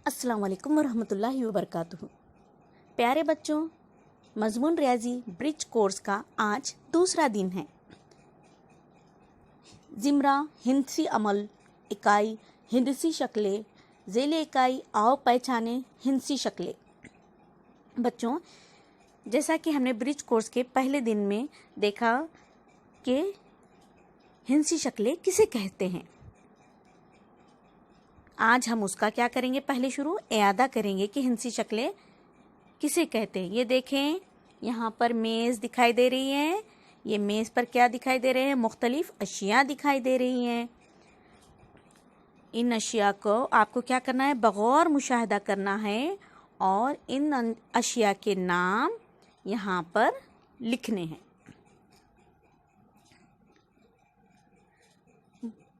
अस्सलाम वालेकुम वरहमतुल्लाहि वबरकातुहू। प्यारे बच्चों, मजमून रियाजी ब्रिज कोर्स का आज दूसरा दिन है। ज़िमरा हिंदसी अमल इकाई हिंदसी शक्लें, ज़ेले इकाई आओ पहचाने हिंदसी शक्लें। बच्चों, जैसा कि हमने ब्रिज कोर्स के पहले दिन में देखा कि हिंदसी शक्लें किसे कहते हैं, आज हम उसका क्या करेंगे, पहले शुरू इयादा करेंगे कि हिंदसी शक्लें किसे कहते हैं। ये देखें, यहाँ पर मेज़ दिखाई दे रही है। ये मेज़ पर क्या दिखाई दे रहे हैं, मुख्तलिफ अशिया दिखाई दे रही हैं। इन अशिया को आपको क्या करना है, बगौर मुशाहिदा करना है और इन अशिया के नाम यहाँ पर लिखने हैं।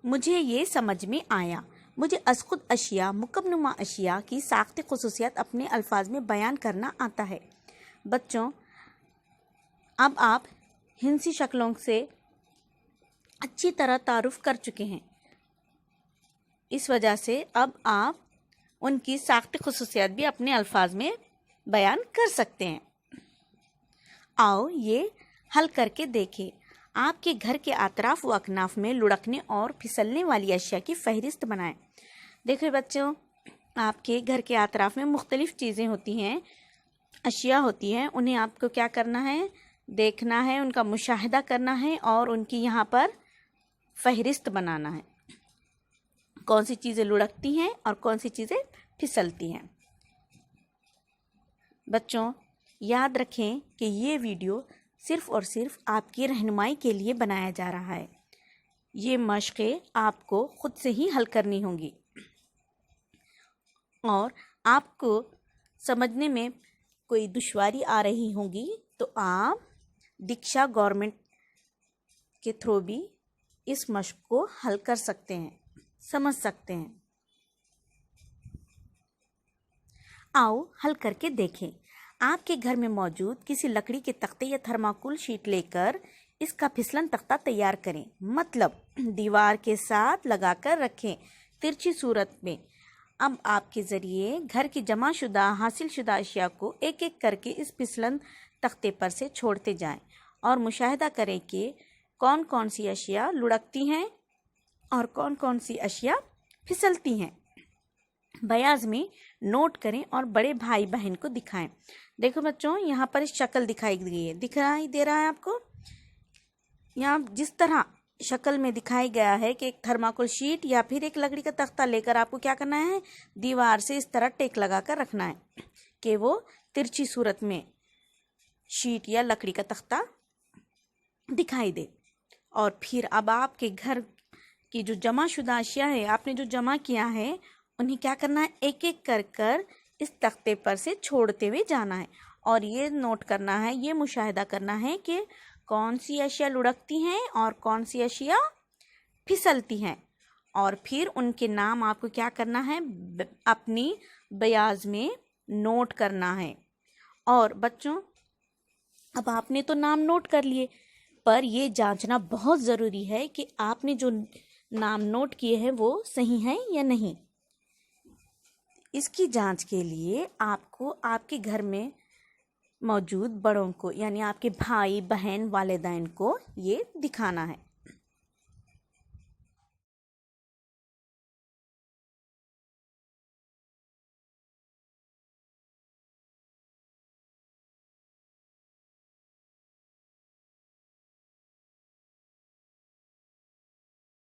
मुझे ये समझ में आया, मुझे असखुद अशिया मुकम्मनुमा अशिया की साख्ती खुसूसियात अपने अल्फाज में बयान करना आता है। बच्चों, अब आप हिंदसी शक्लों से अच्छी तरह तारुफ कर चुके हैं, इस वजह से अब आप उनकी साख्ती खुसूसियात भी अपने अल्फाज में बयान कर सकते हैं। आओ ये हल करके देखें। आपके घर के अतराफ व अकनाफ में लुढ़कने और फिसलने वाली अशिया की फहरिस्त बनाएं। देखिए बच्चों, आपके घर के अतराफ में मुख्तलिफ चीज़ें होती हैं, अशिया होती हैं। उन्हें आपको क्या करना है, देखना है, उनका मुशाहिदा करना है और उनकी यहाँ पर फहरिस्त बनाना है। कौन सी चीज़ें लुढ़कती हैं और कौन सी चीज़ें फिसलती हैं। बच्चों, याद रखें कि ये वीडियो सिर्फ़ और सिर्फ आपकी रहनुमाई के लिए बनाया जा रहा है। ये मशक़ें आपको ख़ुद से ही हल करनी होंगी और आपको समझने में कोई दुश्वारी आ रही होगी तो आप दीक्षा गवर्नमेंट के थ्रू भी इस मशक़ को हल कर सकते हैं, समझ सकते हैं। आओ हल करके देखें। आपके घर में मौजूद किसी लकड़ी के तख्ते या थर्माकोल शीट लेकर इसका फिसलन तख्ता तैयार करें, मतलब दीवार के साथ लगाकर रखें तिरछी सूरत में। अब आपके ज़रिए घर की जमाशुदा हासिल शुदा अशिया को एक एक करके इस फिसलन तख्ते पर से छोड़ते जाएं और मुशाहिदा करें कि कौन कौन सी अशिया लुढ़कती हैं और कौन कौन सी अशिया फिसलती हैं। बयाज में नोट करें और बड़े भाई बहन को दिखाएं। देखो बच्चों, यहाँ पर शक्ल दिखाई दे रहा है आपको। यहाँ जिस तरह शक्ल में दिखाई गया है कि एक थर्माकोल शीट या फिर एक लकड़ी का तख्ता लेकर आपको क्या करना है, दीवार से इस तरह टेक लगा कर रखना है कि वो तिरछी सूरत में शीट या लकड़ी का तख्ता दिखाई दे। और फिर अब आपके घर की जो जमा शुदा अशिया है, आपने जो जमा किया है, उन्हें क्या करना है, एक एक कर कर इस तख्ते पर से छोड़ते हुए जाना है और ये नोट करना है, ये मुशाहिदा करना है कि कौन सी अशिया लुढ़कती हैं और कौन सी अशिया फिसलती हैं। और फिर उनके नाम आपको क्या करना है, अपनी बयाज में नोट करना है। और बच्चों, अब आपने तो नाम नोट कर लिए, पर ये जांचना बहुत ज़रूरी है कि आपने जो नाम नोट किए हैं वो सही हैं या नहीं। इसकी जांच के लिए आपको आपके घर में मौजूद बड़ों को, यानी आपके भाई बहन वालिदैन को ये दिखाना है।